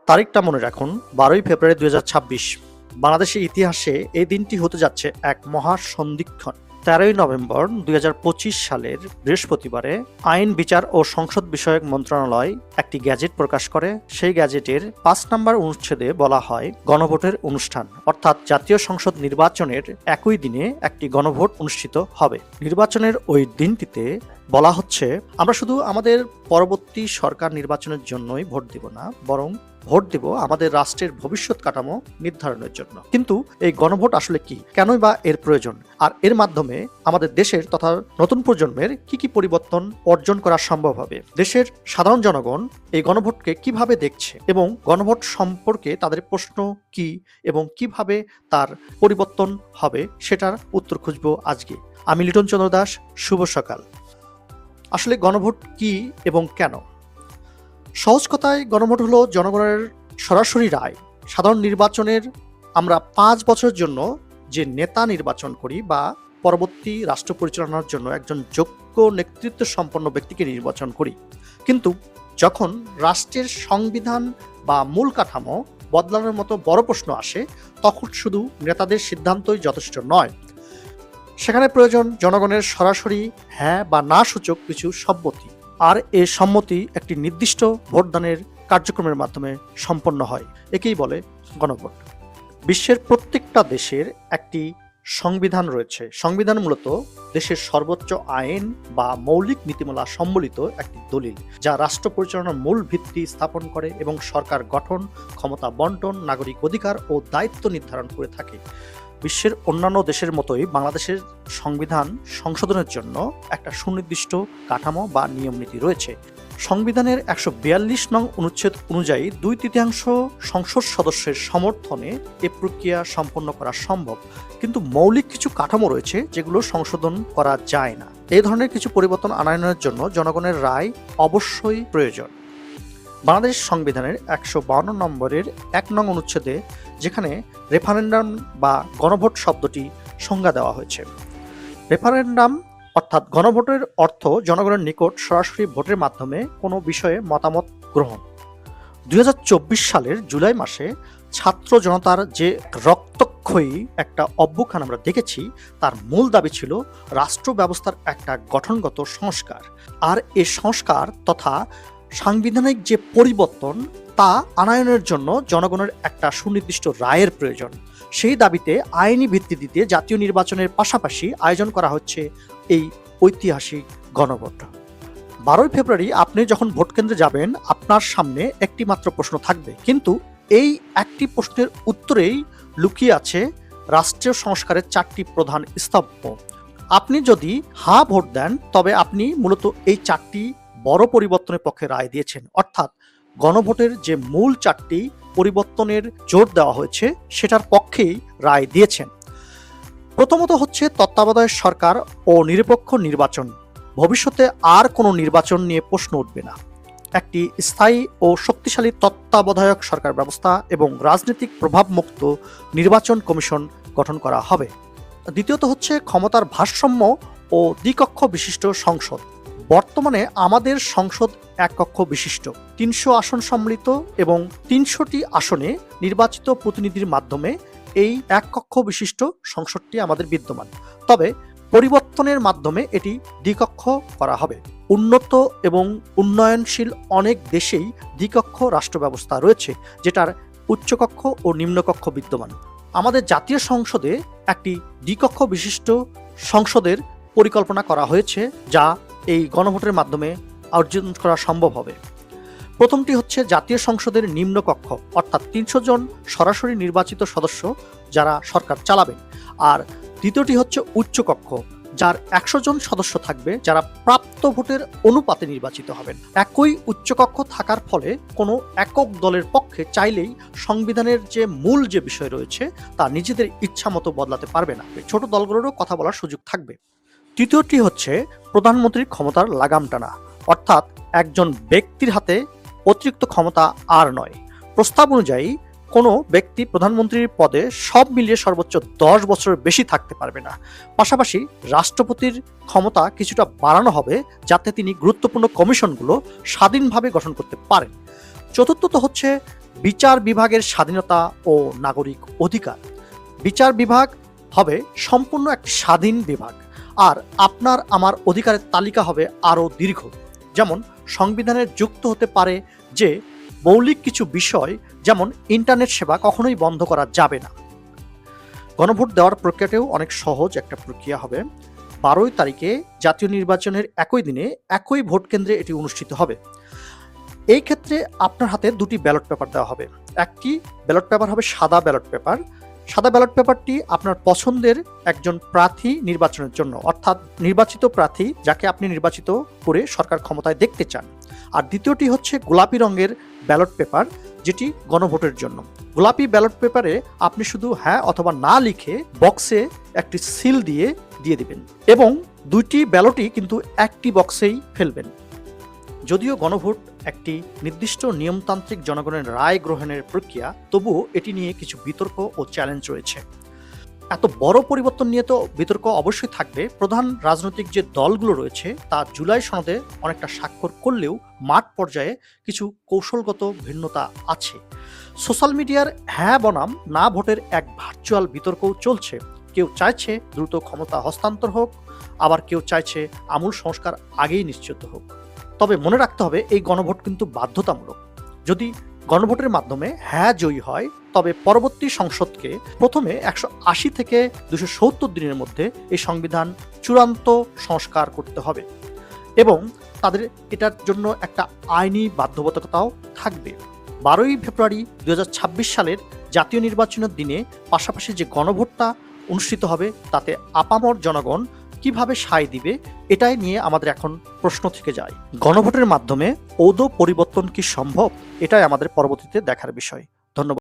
তারিখটা মনে রাখুন, ১২ই ফেব্রুয়ারি ২০২৬। বাংলাদেশের ইতিহাসে এই দিনটি হতে যাচ্ছে এক মহা সন্ধিক্ষণ। ১৩ই নভেম্বর ২০২৫ সালের বৃহস্পতিবারে আইন, বিচার ও সংসদ বিষয়ক মন্ত্রণালয় একটি গ্যাজেট প্রকাশ করে। সেই গ্যাজেটের ৫ নম্বর অনুচ্ছেদে বলা হয় গণভোটের অনুষ্ঠান, অর্থাৎ জাতীয় সংসদ নির্বাচনের একই দিনে একটি গণভোট অনুষ্ঠিত হবে। নির্বাচনের ওই দিনটিতে বলা হচ্ছে, আমরা শুধু আমাদের পরবর্তী সরকার নির্বাচনের জন্যই ভোট দিব না, বরং ভোট দিব আমাদের রাষ্ট্রের ভবিষ্যৎ কাঠামো নির্ধারণের জন্য। কিন্তু এই গণভোট আসলে কি, কেনই বা এর প্রয়োজন, আর এর মাধ্যমে আমাদের দেশের তথা নতুন প্রজন্মের কি কি পরিবর্তন অর্জন করা সম্ভব হবে, দেশের সাধারণ জনগণ এই গণভোটকে কিভাবে দেখছে এবং গণভোট সম্পর্কে তাদের প্রশ্ন কি এবং কিভাবে তার পরিবর্তন হবে, সেটার উত্তর খুঁজব আজকে। আমি লিটন চন্দ্র দাস, শুভ সকাল। আসলে গণভোট কি এবং কেন? সহজ কথায় গণভোট হলো জনগণের সরাসরি রায়। সাধারণ নির্বাচনের আমরা ৫ বছরের জন্য যে নেতা নির্বাচন করি বা পরবর্তী রাষ্ট্র পরিচালনার জন্য একজন যোগ্য নেতৃত্ব সম্পন্ন ব্যক্তিকে নির্বাচন করি। কিন্তু যখন রাষ্ট্রের সংবিধান বা মূল কাঠামো বদলানোর মতো বড় প্রশ্ন আসে, তখন শুধু নেতাদের সিদ্ধান্তই যথেষ্ট নয়, সেখানে প্রয়োজন জনগণের সরাসরি হ্যাঁ বা না সূচক কিছু সম্মতি। আর এই সম্মতি একটি নির্দিষ্ট ভোটদানের কার্যক্রমের মাধ্যমে সম্পন্ন হয়। একেই বলে গণভোট। বিশ্বের প্রত্যেকটা দেশের একটি সংবিধান রয়েছে। সংবিধান মূলত দেশের সর্বোচ্চ আইন বা মৌলিক নীতিমালা সম্বলিত একটি দলিল, যা রাষ্ট্র পরিচালনার মূল ভিত্তি স্থাপন করে এবং সরকার গঠন, ক্ষমতা বন্টন, নাগরিক অধিকার ও দায়িত্ব নির্ধারণ করে থাকে। বিশ্বের অন্যান্য দেশের মতোই বাংলাদেশের সংবিধান সংশোধনের জন্য একটা সুনির্দিষ্ট কাঠামো বা নিয়ম নীতি রয়েছে। সংবিধানের ১৪২ নং অনুচ্ছেদ অনুযায়ী ২/৩ সংসদ সদস্যের সমর্থনে এ প্রক্রিয়া সম্পন্ন করা সম্ভব, কিন্তু মৌলিক কিছু কাঠামো রয়েছে যেগুলো সংশোধন করা যায় না। এই ধরনের কিছু পরিবর্তন আনয়নের জন্য জনগণের রায় অবশ্যই প্রয়োজন। বাংলাদেশ সংবিধানের ১৫২ নম্বরের ১ নং অনুচ্ছেদে যেখানে রেফারেন্ডাম বা গণভোট শব্দটি সংজ্ঞা দেওয়া হয়েছে। রেফারেন্ডাম অর্থাৎ গণভোটের অর্থ জনগণের নিকট সরাসরি ভোটের মাধ্যমে কোনো বিষয়ে মতামত গ্রহণ। ২০২৪ সালের জুলাই মাসে ছাত্র জনতার যে রক্তক্ষয়ী একটা অভ্যুত্থান আমরা দেখেছি, তার মূল দাবি ছিল রাষ্ট্র ব্যবস্থার একটা গঠনগত সংস্কার। আর এই সংস্কার তথা সাংবিধানিক যে পরিবর্তন, তা আনয়নের জন্য জনগণের একটা সুনির্দিষ্ট রায়ের প্রয়োজন। সেই দাবিতে আইনি ভিত্তি দিতে জাতীয় নির্বাচনের পাশাপাশি আয়োজন করা হচ্ছে এই ঐতিহাসিক গণভোট। ১২ই ফেব্রুয়ারি আপনি যখন ভোট কেন্দ্রে যাবেন, আপনার সামনে একটি মাত্র প্রশ্ন থাকবে, কিন্তু এই একটি প্রশ্নের উত্তরেই লুকিয়ে আছে রাষ্ট্রীয় সংস্কারের ৪টি প্রধান স্তম্ভ। আপনি যদি হ্যাঁ ভোট দেন, তবে আপনি মূলত এই ৪টি বড় পরিবর্তনের পক্ষে রায় দিয়েছেন, অর্থাৎ গণভোটের যে মূল ৪টি পরিবর্তনের জোর দেওয়া হয়েছে সেটার পক্ষেই রায় দিয়েছেন। প্রথমত হচ্ছে তত্ত্বাবধায়ক সরকার ও নিরপেক্ষ নির্বাচন। ভবিষ্যতে আর কোনো নির্বাচন নিয়ে প্রশ্ন উঠবে না। একটি স্থায়ী ও শক্তিশালী তত্ত্বাবধায়ক সরকার ব্যবস্থা এবং রাজনৈতিক প্রভাবমুক্ত নির্বাচন কমিশন গঠন করা হবে। দ্বিতীয়ত হচ্ছে ক্ষমতার ভারসাম্য ও দ্বিকক্ষ বিশিষ্ট সংসদ। বর্তমানে আমাদের সংসদ এক কক্ষ বিশিষ্ট, ৩০০ আসন সম্মিলিত এবং ৩০০টি আসনে নির্বাচিত প্রতিনিধির মাধ্যমে এই এক কক্ষ বিশিষ্ট সংসদটি আমাদের বিদ্যমান। তবে পরিবর্তনের মাধ্যমে এটি দ্বিকক্ষ করা হবে। উন্নত এবং উন্নয়নশীল অনেক দেশেই দ্বিকক্ষ রাষ্ট্র ব্যবস্থা রয়েছে, যেটার উচ্চকক্ষ ও নিম্নকক্ষ বিদ্যমান। আমাদের জাতীয় সংসদে একটি দ্বিকক্ষ বিশিষ্ট সংসদের পরিকল্পনা করা হয়েছে, যা এই গণভোটের মাধ্যমে অর্জন করা সম্ভব হবে। প্রথমটি হচ্ছে জাতীয় সংসদের নিম্নকক্ষ, অর্থাৎ ৩০০ জন সরাসরি নির্বাচিত সদস্য যারা সরকার চালাবেন। আর দ্বিতীয়টি হচ্ছে উচ্চকক্ষ, যার ১০০ জন সদস্য থাকবে যারা প্রাপ্ত ভোটের অনুপাতে নির্বাচিত হবেন। একই উচ্চকক্ষ থাকার ফলে কোনো একক দলের পক্ষে চাইলেই সংবিধানের যে মূল যে বিষয় রয়েছে তা নিজেদের ইচ্ছা মতো বদলাতে পারবে না। ছোট দলগুলোরও কথা বলার সুযোগ থাকবে। তৃতীয়টি হচ্ছে প্রধানমন্ত্রীর ক্ষমতার লাগাম টানা, অর্থাৎ একজন ব্যক্তির হাতে অতিরিক্ত ক্ষমতা আর নয়। প্রস্তাব অনুযায়ী কোনো ব্যক্তি প্রধানমন্ত্রীর পদে সব মিলিয়ে সর্বোচ্চ ১০ বছরের বেশি থাকতে পারবে না। পাশাপাশি রাষ্ট্রপতির ক্ষমতা কিছুটা বাড়ানো হবে, যাতে তিনি গুরুত্বপূর্ণ কমিশনগুলো স্বাধীনভাবে গঠন করতে পারেন। চতুর্থত হচ্ছে বিচার বিভাগের স্বাধীনতা ও নাগরিক অধিকার। বিচার বিভাগ হবে সম্পূর্ণ একটি স্বাধীন বিভাগ, আর আপনার আমার অধিকারের তালিকা হবে আরও দীর্ঘ। যেমন সংবিধানে যুক্ত হতে পারে যে মৌলিক কিছু বিষয়, যেমন ইন্টারনেট সেবা কখনোই বন্ধ করা যাবে না। গণভোট দেওয়ার প্রক্রিয়াটাও অনেক সহজ একটা প্রক্রিয়া হবে। 12 তারিখে জাতীয় নির্বাচনের একই দিনে একই ভোট কেন্দ্রে এটি অনুষ্ঠিত হবে। এই ক্ষেত্রে আপনার হাতে দুটি ব্যালট পেপার দেওয়া হবে। একটি ব্যালট পেপার হবে সাদা ব্যালট পেপার। সাদা ব্যালট পেপারটি আপনার পছন্দের একজন প্রার্থী নির্বাচনের জন্য, অর্থাৎ নির্বাচিত প্রার্থী যাকে আপনি নির্বাচিত করে সরকার ক্ষমতায় দেখতে চান। আর দ্বিতীয়টি হচ্ছে গোলাপি রঙের ব্যালট পেপার, যেটি গণভোটের জন্য। গোলাপি ব্যালট পেপারে আপনি শুধু হ্যাঁ অথবা না লিখে বক্সে একটি সিল দিয়ে দিবেন, এবং দুইটি ব্যালটই কিন্তু একটি বক্সেই ফেলবেন। যদিও গণভোট একটি নির্দিষ্ট নিয়মতান্ত্রিক জনগণের রায় গ্রহণের প্রক্রিয়া, তবুও এটি নিয়ে কিছু বিতর্ক ও চ্যালেঞ্জ রয়েছে। এত বড় পরিবর্তন নিয়ে তো বিতর্ক অবশ্যই থাকবে। প্রধান রাজনৈতিক যে দলগুলো রয়েছে তা জুলাই সনদে অনেকটা স্বাক্ষর করলেও মাঠ পর্যায়ে কিছু কৌশলগত ভিন্নতা আছে। সোশ্যাল মিডিয়ার হ্যাঁ বনাম না ভোটের এক ভার্চুয়াল বিতর্কও চলছে। কেউ চাইছে দ্রুত ক্ষমতা হস্তান্তর হোক, আবার কেউ চাইছে আমূল সংস্কার আগেই নিশ্চিত হোক। তবে মনে রাখতে হবে, এই গণভোট কিন্তু বাধ্যতামূলক। যদি গণভোটের মাধ্যমে হ্যাঁ জয়ী হয়, তবে পরবর্তী সংসদকে প্রথমে 180 থেকে 270 দিনের মধ্যে এই সংবিধান চূড়ান্ত সংস্কার করতে হবে, এবং তাদের এটার জন্য একটা আইনি বাধ্যবাধকতাও থাকবে। 12ই ফেব্রুয়ারি 2026 সালের জাতীয় নির্বাচনের দিনে পাশাপাশি যে গণভোটটা অনুষ্ঠিত হবে, তাতে আপামর জনগণ কিভাবে সায় দিবে, এটাই নিয়ে আমাদের এখন প্রশ্ন থেকে যায়। গণভোটের মাধ্যমে পরিবর্তন কি সম্ভব? এটাই আমাদের পরবর্তীতে দেখার বিষয়। ধন্যবাদ।